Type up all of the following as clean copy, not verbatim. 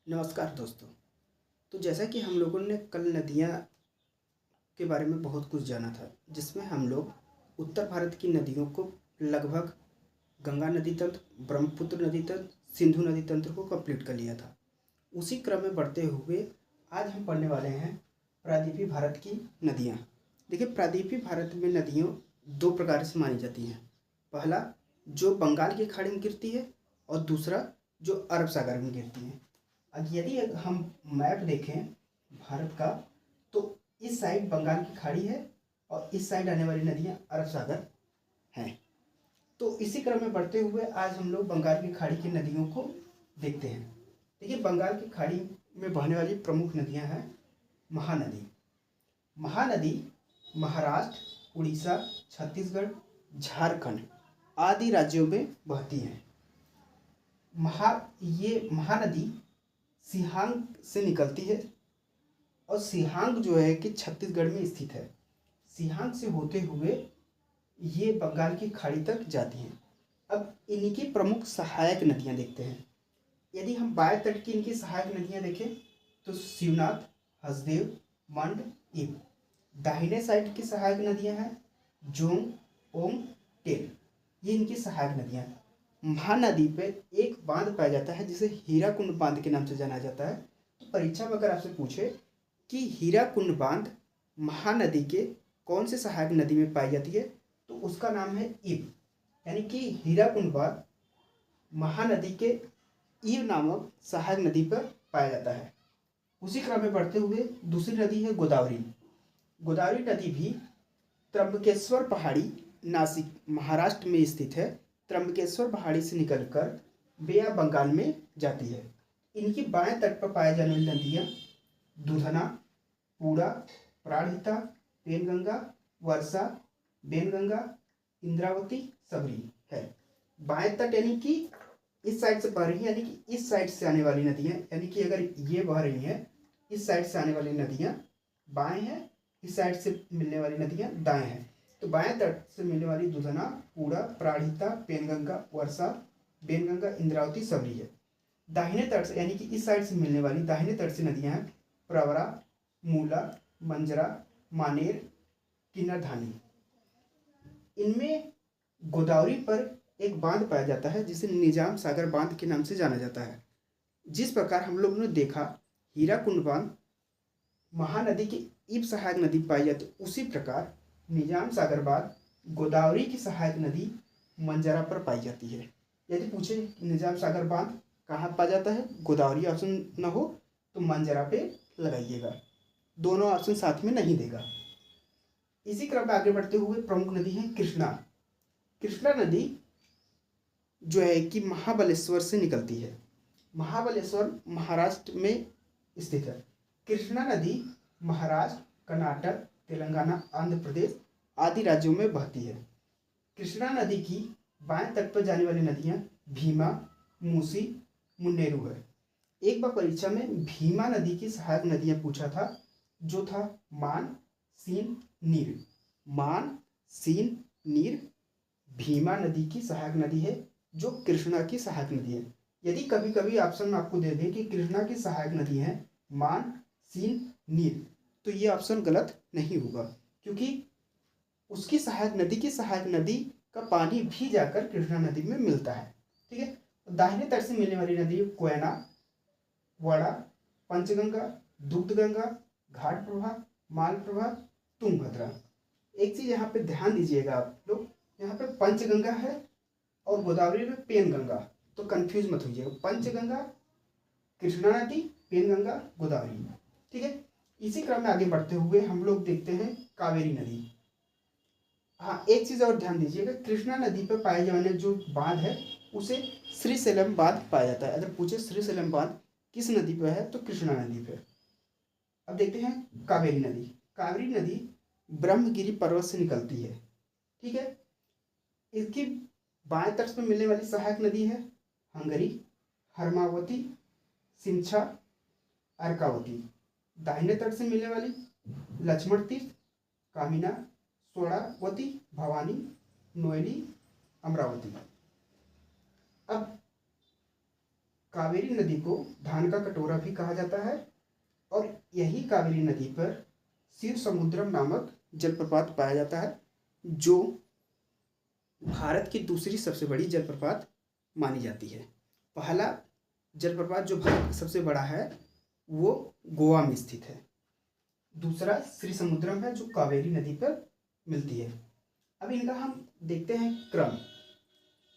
नमस्कार दोस्तों। तो जैसा कि हम लोगों ने कल नदियाँ के बारे में बहुत कुछ जाना था, जिसमें हम लोग उत्तर भारत की नदियों को लगभग गंगा नदी तंत्र, ब्रह्मपुत्र नदी तंत्र, सिंधु नदी तंत्र को कंप्लीट कर लिया था। उसी क्रम में बढ़ते हुए आज हम पढ़ने वाले हैं प्रायद्वीपीय भारत की नदियाँ। देखिए, प्रायद्वीपीय भारत में नदियों दो प्रकार से मानी जाती हैं। पहला, जो बंगाल की खाड़ी में गिरती है, और दूसरा जो अरब सागर में गिरती है। अब यदि हम मैप देखें भारत का, तो इस साइड बंगाल की खाड़ी है और इस साइड आने वाली नदियाँ अरब सागर हैं। तो इसी क्रम में बढ़ते हुए आज हम लोग बंगाल की खाड़ी की नदियों को देखते हैं। देखिए, बंगाल की खाड़ी में बहने वाली प्रमुख नदियाँ हैं महानदी। महानदी महाराष्ट्र, उड़ीसा, छत्तीसगढ़, झारखंड आदि राज्यों में बहती हैं। ये महानदी सिहांग से निकलती है, और सिहांग जो है कि छत्तीसगढ़ में स्थित है। सिहांग से होते हुए ये बंगाल की खाड़ी तक जाती हैं। अब इनकी प्रमुख सहायक नदियाँ देखते हैं। यदि हम बाएं तट की इनकी सहायक नदियाँ देखें तो शिवनाथ, हसदेव, मंड, इब। दाहिने साइड की सहायक नदियाँ हैं जोंग, ओम, टेल। ये इनकी सहायक नदियाँ हैं। महानदी पे एक बांध पाया जाता है जिसे हीराकुंड बांध के नाम से जाना जाता है। तो परीक्षा में अगर आपसे पूछे कि हीराकुंड बांध महानदी के कौन से सहायक नदी में पाई जाती है, तो उसका नाम है इब। यानी कि हीराकुंड बांध महानदी के इब नामक सहायक नदी पर पाया जाता है। उसी क्रम में बढ़ते हुए दूसरी नदी है गोदावरी। गोदावरी नदी भी त्र्यंबकेश्वर पहाड़ी, नासिक महाराष्ट्र में स्थित है। त्र्यंबकेश्वर पहाड़ी से निकलकर बे ऑफ बंगाल में जाती है। इनकी बाएं तट पर पाए जाने वाली नदियाँ दूधना, पूरा, प्राणहिता, पेनगंगा, वर्षा, बेनगंगा, इंद्रावती, सबरी है। बाएं तट यानी कि इस साइड से बह रही है, यानी कि इस साइड से आने वाली नदियाँ, यानी कि अगर ये बह रही हैं, इस साइड से आने वाली नदियाँ बाएं हैं, इस साइड से मिलने वाली नदियाँ दाएं हैं। तो बाएं तट से मिलने वाली दूधना, पूरा, प्राणहिता, पेनगंगा, वर्षा, बेनगंगा, इंद्रावती, सबरी है। दाहिने तट से यानी कि इस साइड से मिलने वाली दाहिने तट से नदियां हैं प्रवरा, मूला, मंजरा, मानेर, किन्नरधानी। इनमें गोदावरी पर एक बांध पाया जाता है जिसे निजाम सागर बांध के नाम से जाना जाता है। जिस प्रकार हम लोगों ने देखा हीराकुंड बांध महानदी की इब सहायक नदी पाई जाती है, उसी प्रकार निजाम सागर बांध गोदावरी की सहायक नदी मंजरा पर पाई जाती है। यदि पूछे निजाम सागर बांध कहाँ पाया जाता है, गोदावरी ऑप्शन न हो तो मंजरा पे लगाइएगा, दोनों ऑप्शन साथ में नहीं देगा। इसी क्रम में आगे बढ़ते हुए प्रमुख नदी है कृष्णा। कृष्णा नदी जो है कि महाबलेश्वर से निकलती है। महाबलेश्वर महाराष्ट्र में स्थित है। कृष्णा नदी महाराष्ट्र, कर्नाटक, तेलंगाना, आंध्र प्रदेश आदि राज्यों में बहती है। कृष्णा नदी की बाएं तट पर जाने वाली नदियां भीमा, मूसी, मुन्नेरू है। एक बार परीक्षा में भीमा नदी की सहायक नदियां पूछा था, जो था मान, सीन, नीर। मान, सीन, नीर भीमा नदी की सहायक नदी है, जो कृष्णा की सहायक नदी है। यदि कभी कभी ऑप्शन में आपको दे दें कि कृष्णा की सहायक नदी है मान, सीन, नीर, तो ये ऑप्शन गलत नहीं होगा, क्योंकि उसकी सहायक नदी की सहायक नदी का पानी भी जाकर कृष्णा नदी में मिलता है। ठीक है। दाहिने तट से मिलने वाली नदी कोयना, वड़ा, पंचगंगा, दुग्धगंगा, घाट प्रभा, माल प्रभा, तुंगभद्रा। एक चीज यहाँ पे ध्यान दीजिएगा आप लोग, यहाँ पे पंचगंगा है और गोदावरी में पेनगंगा, तो कंफ्यूज मत होइएगा। पंचगंगा कृष्णा नदी, पेनगंगा गोदावरी। ठीक है। इसी क्रम में आगे बढ़ते हुए हम लोग देखते हैं कावेरी नदी। हाँ, एक चीज और ध्यान दीजिएगा, कृष्णा नदी पर पाए जाने वाले जो बांध है उसे श्रीशैलम बांध पाया जाता है। अगर पूछे श्रीशैलम बांध किस नदी पर है, तो कृष्णा नदी पर। अब देखते हैं कावेरी नदी। कावेरी नदी ब्रह्मगिरी पर्वत से निकलती है। ठीक है। इसकी बाएं तट पर मिलने वाली सहायक नदी है हंगरी, हरमावती, सिंछा, अर्कावती। दाहिने तट से मिलने वाली लक्ष्मण तीर्थ, कामिना, सोड़ावती, भवानी, नोएली, अमरावती। अब कावेरी नदी को धान का कटोरा भी कहा जाता है और यही कावेरी नदी पर शिव समुद्रम नामक जलप्रपात पाया जाता है, जो भारत की दूसरी सबसे बड़ी जलप्रपात मानी जाती है। पहला जलप्रपात जो भारत का सबसे बड़ा है वो गोवा में स्थित है, दूसरा श्री समुद्रम है जो कावेरी नदी पर मिलती है। अब इनका हम देखते हैं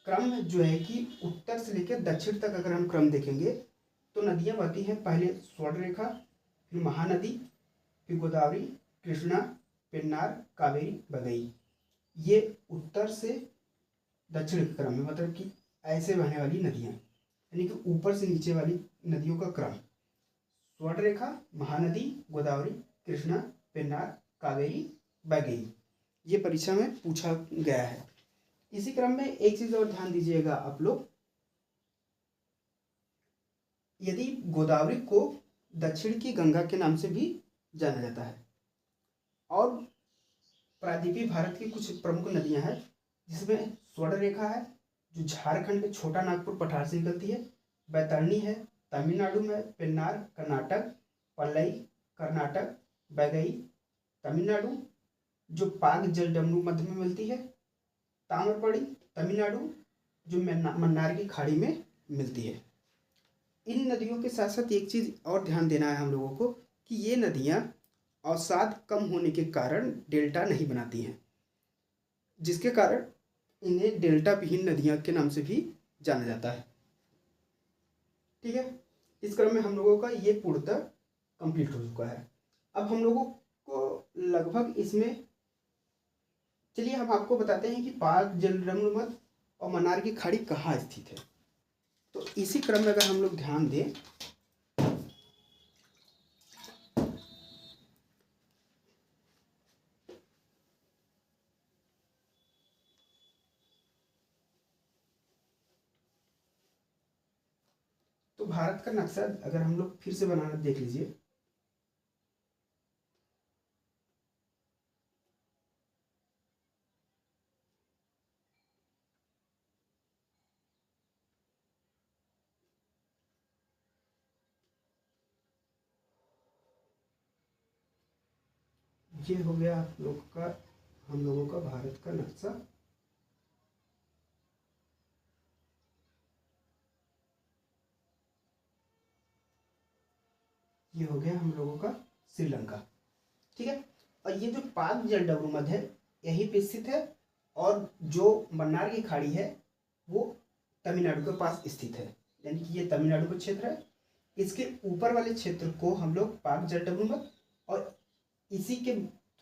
क्रम जो है कि उत्तर से लेकर दक्षिण तक अगर हम क्रम देखेंगे तो नदियाँ बहती हैं, पहले स्वर्ण रेखा, फिर महानदी, फिर गोदावरी, कृष्णा, पेन्नार, कावेरी, बगई। ये उत्तर से दक्षिण के क्रम में, मतलब कि ऐसे बहने वाली नदियाँ, यानी कि ऊपर से नीचे वाली नदियों का क्रम। स्वर्ण रेखा, महानदी, गोदावरी, कृष्णा, पेन्नार, कावेरी, बगई। ये परीक्षा में पूछा गया है। इसी क्रम में एक चीज और ध्यान दीजिएगा आप लोग, यदि गोदावरी को दक्षिण की गंगा के नाम से भी जाना जाता है और प्रायद्वीपीय भारत की कुछ प्रमुख नदियां हैं जिसमें स्वर्ण रेखा है जो झारखंड के छोटा नागपुर पठार से निकलती है, बैतरणी है तमिलनाडु में, पेन्नार कर्नाटक, पल्लई कर्नाटक, बैगई तमिलनाडु जो पाक जलडमरू मध्य में मिलती है, ताम्रपड़ी तमिलनाडु जो मन्नार की खाड़ी में मिलती है। इन नदियों के साथ साथ एक चीज़ और ध्यान देना है हम लोगों को कि ये नदियाँ अवसाद कम होने के कारण डेल्टा नहीं बनाती हैं, जिसके कारण इन्हें डेल्टा विहीन नदियाँ के नाम से भी जाना जाता है। ठीक है, इस क्रम में हम लोगों का ये पूर्णतः कंप्लीट हो चुका है। अब हम लोगों को लगभग इसमें, चलिए हम आपको बताते हैं कि पाक जलडमरू मध्य और मन्नार की खाड़ी कहाँ स्थित है। तो इसी क्रम में अगर हम लोग ध्यान दें तो भारत का नक्शा अगर हम लोग फिर से बनाना देख लीजिए, ये हो गया हम लोगों का भारत का नक्शा। ये हो गया हम लोगों का श्रीलंका। ठीक है, और ये जो पाक जलडमरू मध्य है यहीं पे स्थित है और जो मन्नार की खाड़ी है वो तमिलनाडु के पास स्थित है, यानी कि ये तमिलनाडु का क्षेत्र है। इसके ऊपर वाले क्षेत्र को हम लोग पाक जलडमरू मध्य और इसी के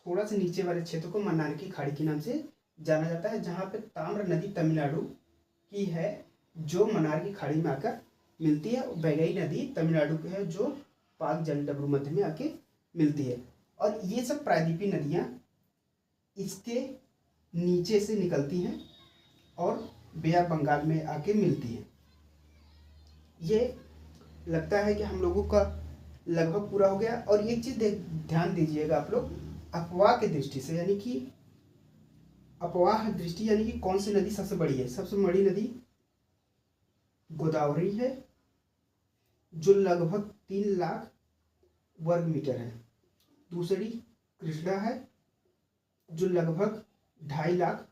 थोड़ा सा नीचे वाले क्षेत्र को मन्नार की खाड़ी के नाम से जाना जाता है, जहाँ पे ताम्र नदी तमिलनाडु की है जो मन्नार की खाड़ी में आकर मिलती है, और बैगई नदी तमिलनाडु की है जो पाक जलडमरू मध्य में आके मिलती है। और ये सब प्रायद्वीपीय नदियाँ इसके नीचे से निकलती हैं और बे ऑफ बंगाल में आके मिलती हैं। ये लगता है कि हम लोगों का लगभग पूरा हो गया। और एक चीज़ ध्यान दीजिएगा आप लोग, अफवाह की दृष्टि से, यानी कि अफवाह दृष्टि यानी कि कौन सी नदी सबसे बड़ी है। सबसे बड़ी नदी गोदावरी है जो लगभग 3 लाख वर्ग मीटर है। दूसरी कृष्णा है जो लगभग 2.5 लाख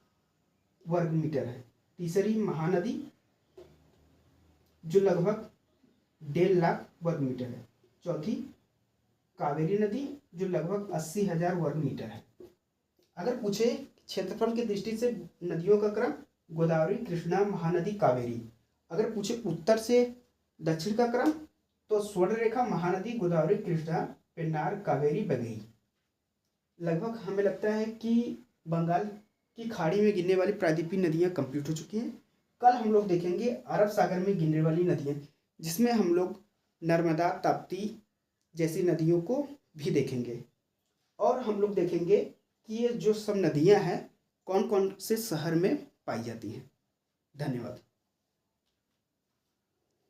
वर्ग मीटर है। तीसरी महानदी जो लगभग 1.5 लाख वर्ग मीटर है। चौथी कावेरी नदी जो लगभग 80,000 वर्ग मीटर है। अगर पूछे क्षेत्रफल की दृष्टि से नदियों का क्रम गोदावरी, कृष्णा, महानदी, कावेरी। अगर पूछे उत्तर से दक्षिण का क्रम तो स्वर्ण रेखा, महानदी, गोदावरी, कृष्णा, पेन्नार, कावेरी, बगई। लगभग हमें लगता है कि बंगाल की खाड़ी में गिरने वाली प्रायद्वीपीय नदियाँ कंप्लीट हो चुकी हैं। कल हम लोग देखेंगे अरब सागर में गिरने वाली नदियाँ, जिसमें हम लोग नर्मदा, ताप्ती जैसी नदियों को भी देखेंगे। और हम लोग देखेंगे कि ये जो सब नदियाँ हैं कौन कौन से शहर में पाई जाती हैं। धन्यवाद।